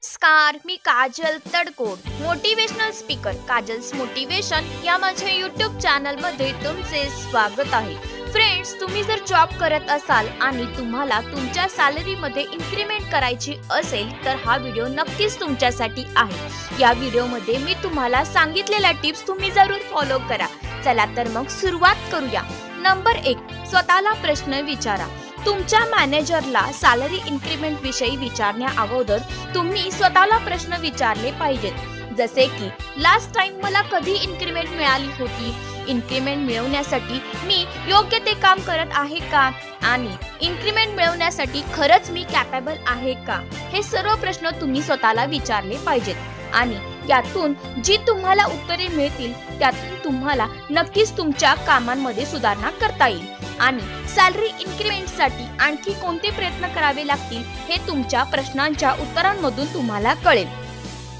नमस्कार, मी Kajal Tadkod, motivational speaker Kajal's motivation या माझ्या यूट्यूब चॅनलमध्ये तुमचे स्वागत आहे. फ्रेंड्स, तुम्ही जर जॉब करत असाल आणि तुम्हाला तुमच्या सॅलरीमध्ये इन्क्रीमेंट करायची असेल तर हा व्हिडिओ नक्कीच तुमच्यासाठी आहे. या व्हिडिओमध्ये मी तुम्हाला सांगितलेल्या टिप्स तुम्ही जरूर फॉलो करा. चला तर मग सुरुवात करूया. नंबर 1, स्वतःला प्रश्न विचारा. तुमच्या मॅनेजरला सॅलरी इन्क्रीमेंट विषयी विचारण्या अगोदर तुम्ही स्वतःला प्रश्न विचारले पाहिजेत. जसे की लास्ट टाइम मला कधी इन्क्रीमेंट मिळाली होती, इन्क्रीमेंट मिळवण्यासाठी मी योग्य ते काम करत आहे का, आणि इन्क्रीमेंट मिळवण्यासाठी खरंच मी कॅपेबल आहे का. हे सर्व प्रश्न तुम्ही स्वतःला विचारले पाहिजेत आणि यातून जी तुम्हाला उत्तरे मिळतील त्यातून तुम्हाला नक्कीच तुमच्या कामांमध्ये सुधारणा करता येईल. आणि सॅलरी इन्क्रीमेंटसाठी आणखी कोणते प्रयत्न करावे लागतील हे तुमच्या प्रश्नांच्या उत्तरांमधून तुम्हाला कळेल.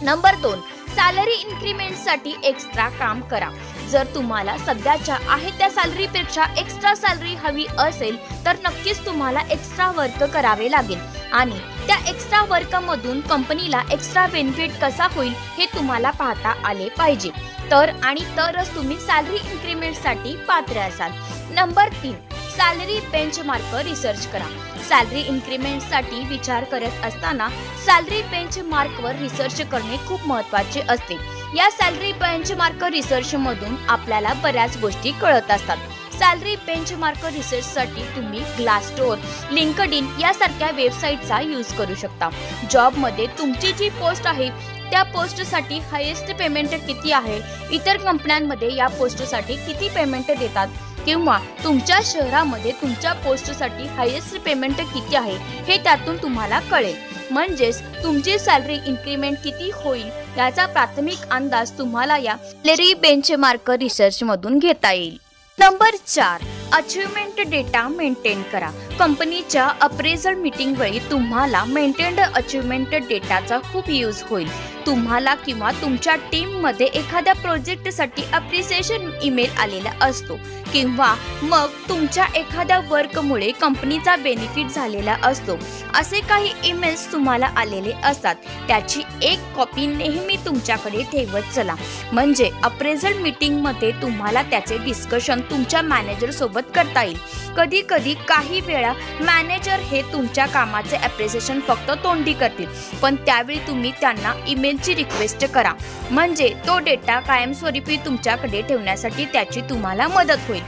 नंबर 2, सॅलरी इन्क्रीमेंटसाठी एक्स्ट्रा काम करा. जर तुम्हाला सध्याच्या आहे त्या सॅलरीपेक्षा एक्स्ट्रा सॅलरी हवी असेल तर नक्कीच तुम्हाला एक्स्ट्रा वर्क करावे लागेल आणि त्या एक्स्ट्रा वर्कमधून कंपनीला एक्स्ट्रा बेनिफिट कसा होईल हे तुम्हाला पाहता आले पाहिजे. तरच तुम्ही सॅलरी इन्क्रीमेंटसाठी पात्र असाल. नंबर 3, सॅलरी बेंचमार्क रिसर्च करा. सॅलरी इन्क्रीमेंटसाठी विचार करत असताना सॅलरी बेंचमार्कवर रिसर्च करणे खूप महत्त्वाचे असते. या सॅलरी बेंचमार्क रिसर्च मधून आपल्याला बऱ्याच गोष्टी कळत असतात. सॅलरी बेंचमार्क रिसर्चसाठी तुम्ही ग्लासडोर, लिंक्डइन यासारख्या वेबसाईटचा यूज करू शकता. जॉबमध्ये तुमची जी पोस्ट आहे त्या पोस्टसाठी हायेस्ट पेमेंट किती आहे, इतर कंपन्यांमध्ये या पोस्टसाठी किती पेमेंट देतात, किंवा तुमच्या शहरामध्ये तुमच्या पोस्टसाठी हायेस्ट पेमेंट किती आहे हे त्यातून तुम्हाला कळेल. म्हणजेच तुमची सॅलरी इन्क्रीमेंट किती होईल याचा प्राथमिक अंदाज तुम्हाला या सॅलरी बेंचमार्क रिसर्च मधून घेता येईल. नंबर 4, अचिव्हमेंट डेटा मेंटेन करा. कंपनीच्या अप्रेझल मीटिंग वेळी तुम्हाला मेंटेन्ड अचिव्हमेंट डेटाचा खूप यूज होईल. तुम्हाला किंवा तुमच्या टीम मध्ये एखाद्या प्रोजेक्टसाठी अप्रिसिएशन ईमेल आलेला असतो किंवा मग तुमच्या एखाद्या वर्कमुळे कंपनीचा बेनिफिट झालेला असतो. असे काही ईमेल्स तुम्हाला आलेले असतात. त्याची एक कॉपी नेहमी तुमच्याकडे ठेवत चला. म्हणजे अप्रेझल मीटिंग मध्ये तुम्हाला त्याचे डिस्कशन तुमच्या मॅनेजर सोबत करता येईल. कधी कधी काही वेळा मॅनेजर हे तुमच्या कामाचे अप्रिसिएशन फक्त तोंडी करतील, पण त्यावेळी तुम्ही त्यांना ईमेलची रिक्वेस्ट करा. म्हणजे तो डेटा कायमस्वरूपी तुमच्याकडे ठेवण्यासाठी त्याची तुम्हाला मदत होईल.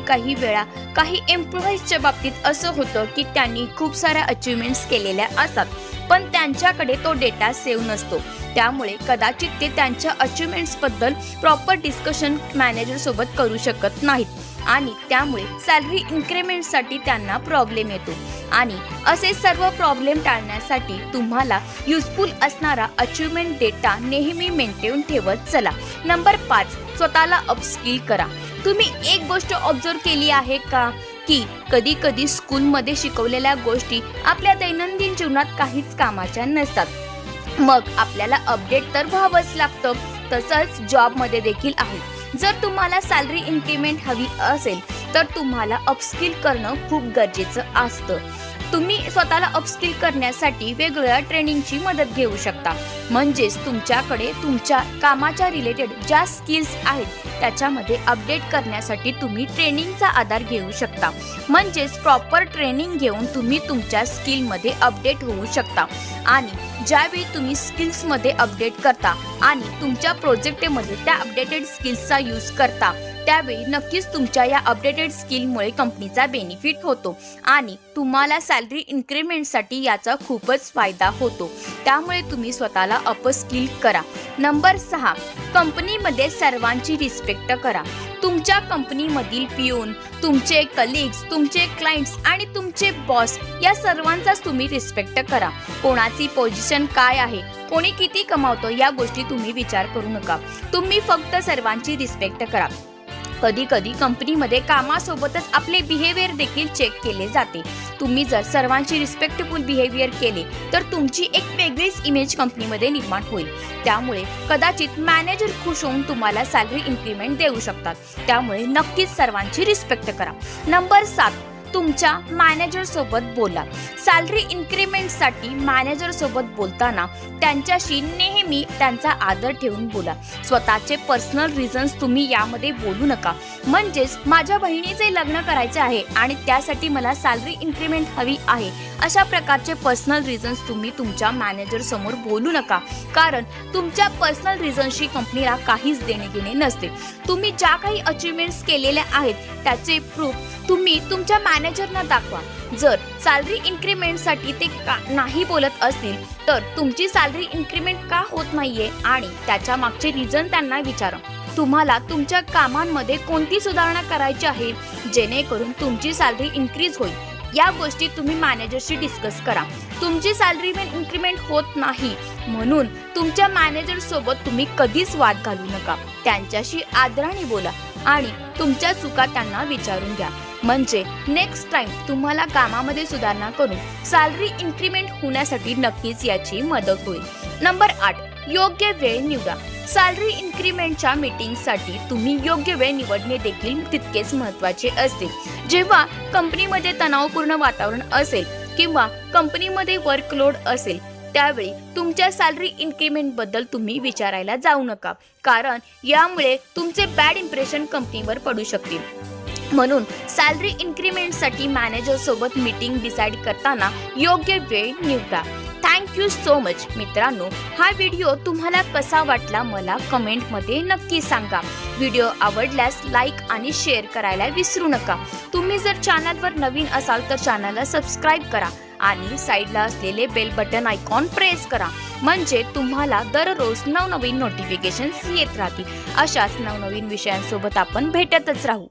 काही वेळा काही एम्प्लॉईजच्या बाबतीत असं होतं की त्यांनी खूप साऱ्या अचिव्हमेंट्स केलेल्या असतात, पण त्यांच्याकडे तो डेटा सेव्ह नसतो. त्यामुळे कदाचित ते त्यांच्या अचिव्हमेंट्स बद्दल प्रॉपर डिस्कशन मॅनेजर सोबत करू शकत नाहीत आणि त्यामुळे सॅलरी इन्क्रीमेंटसाठी त्यांना प्रॉब्लेम येतो. आणि असे सर्व प्रॉब्लेम टाळण्यासाठी तुम्हाला युजफुल असणारा अचिव्हमेंट डेटा नेहमी मेंटेन ठेवत चला. नंबर 5, स्वतःला अपस्किल करा. तुम्ही एक गोष्ट ऑब्झर्व केली आहे का की कधी कधी स्कूलमध्ये शिकवलेल्या गोष्टी आपल्या दैनंदिन जीवनात काहीच कामाच्या नसतात. मग आपल्याला अपडेट तर व्हावंच लागतं. तसंच जॉबमध्ये देखील आहे. जर तुम्हाला सॅलरी इन्क्रीमेंट हवी असेल तर तुम्हाला अपस्किल करणं खूप गरजेचं असतं. तुम्ही स्वतःला अपस्किल करण्यासाठी वेगवेगळ्या ट्रेनिंगची मदत घेऊ शकता. म्हणजेच तुमच्याकडे तुमच्या कामाच्या रिलेटेड ज्या स्किल्स आहेत त्याच्यामध्ये अपडेट करण्यासाठी तुम्ही ट्रेनिंगचा आधार घेऊ शकता. म्हणजेच प्रॉपर ट्रेनिंग घेऊन तुम्ही तुमच्या स्किलमध्ये अपडेट होऊ शकता. आणि ज्यावेळी तुम्ही स्किल्समध्ये अपडेट करता आणि तुमच्या प्रोजेक्टमध्ये त्या अपडेटेड स्किल्सचा यूज करता त्यावेळी नक्कीच तुमच्या या अपडेटेड स्किलमुळे कंपनीचा बेनिफिट होतो आणि तुम्हाला सॅलरी इन्क्रीमेंटसाठी याचा खूपच फायदा होतो. त्यामुळे तुम्ही स्वतःला अपस्किल करा. नंबर 6, कंपनीमध्ये सर्वांची रिस्पेक्ट करा. तुमच्या कंपनीमधील पिऊन, तुमचे कलिग्स, तुमचे क्लायंट्स आणि तुमचे बॉस या सर्वांचाच तुम्ही रिस्पेक्ट करा. कोणाची पोझिशन काय आहे, कोणी किती कमावतो या गोष्टी तुम्ही विचार करू नका. तुम्ही फक्त सर्वांची रिस्पेक्ट करा. कधी कधी कंपनीमध्ये कामासोबतच आपले बिहेवियर देखील चेक केले जाते. तुम्ही जर सर्वांची रिस्पेक्टफुल बिहेवियर केले तर तुमची एक वेगळीच इमेज कंपनीमध्ये निर्माण होईल. त्यामुळे कदाचित मॅनेजर खुश होऊन तुम्हाला सॅलरी इन्क्रीमेंट देऊ शकतात. त्यामुळे नक्कीच सर्वांची रिस्पेक्ट करा. नंबर 7, तुमच्या मॅनेजर सोबत बोला. सॅलरी इन्क्रीमेंटसाठी मॅनेजर सोबत बोलताना त्यांच्याशी नेहमी त्यांचा आदर ठेवून बोला. स्वतःचे पर्सनल रिझन्स तुम्ही यामध्ये बोलू नका. म्हणजेच माझ्या बहिणीचे लग्न करायचे आहे आणि त्यासाठी मला सॅलरी इन्क्रीमेंट हवी आहे, अशा प्रकारचे पर्सनल रिझन्स तुम्ही तुमच्या मॅनेजर समोर बोलू नका. कारण तुमच्या पर्सनल रिझन्सशी कंपनीला काहीच देणे घेणे नसते. तुम्ही ज्या काही अचिव्हमेंट्स केलेल्या आहेत त्याचे प्रूफ तुम्ही तुमच्या मॅनेजरना दाखवा. जर सॅलरी इन्क्रीमेंटसाठी ते नाही बोलत असतील तर तुमची सॅलरी इन्क्रीमेंट का होत नाहीये आणि त्याच्या मागचे रिझन त्यांना विचारा. तुम्हाला तुमच्या कामांमध्ये कोणती सुधारणा करायची आहे जेणेकरून तुमची सॅलरी इन्क्रीज होईल, या गोष्टी तुम्ही मॅनेजरशी डिस्कस करा. तुमची सॅलरी इन्क्रीमेंट होत नाही म्हणून तुमच्या मॅनेजर सोबत तुम्ही कधीच वाद घालू नका. त्यांच्याशी आदराने बोला आणि तुमच्या चुका त्यांना विचारून घ्या. म्हणजे नेक्स्ट टाइम तुम्हाला कामामध्ये सुधारणा करून सॅलरी इन्क्रीमेंट होण्यासाठी नक्कीच याची मदत होईल. नंबर 8, योग्य वेळ निवडा. सॅलरी इन्क्रीमेंटच्या मीटिंगसाठी तुम्ही योग्य वेळ निवडणे देखील तितकेच महत्त्वाचे असते. जेव्हा कंपनीमध्ये तणावपूर्ण वातावरण असेल किंवा कंपनीमध्ये वर्कलोड असेल त्यावेळी तुमच्या सॅलरी इन्क्रीमेंट बद्दल तुम्ही विचारायला जाऊ नका, कारण यामुळे तुमचे बॅड इम्प्रेशन कंपनीवर पडू शकते. म्हणून सॅलरी इन्क्रीमेंटसाठी मॅनेजर सोबत मीटिंग डिसाईड करताना योग्य वेळ निवडा. थँक्यू सो मच मित्रांनो. हा व्हिडिओ तुम्हाला कसा वाटला मला कमेंटमध्ये नक्की सांगा. व्हिडिओ आवडल्यास लाईक आणि शेअर करायला विसरू नका. तुम्ही जर चॅनलवर नवीन असाल तर चॅनलला सबस्क्राईब करा आणि साईडला असलेले बेल बटन आयकॉन प्रेस करा. म्हणजे तुम्हाला दररोज नवनवीन नोटिफिकेशन्स येत राहतील. अशाच नवनवीन विषयांसोबत आपण भेटतच राहू.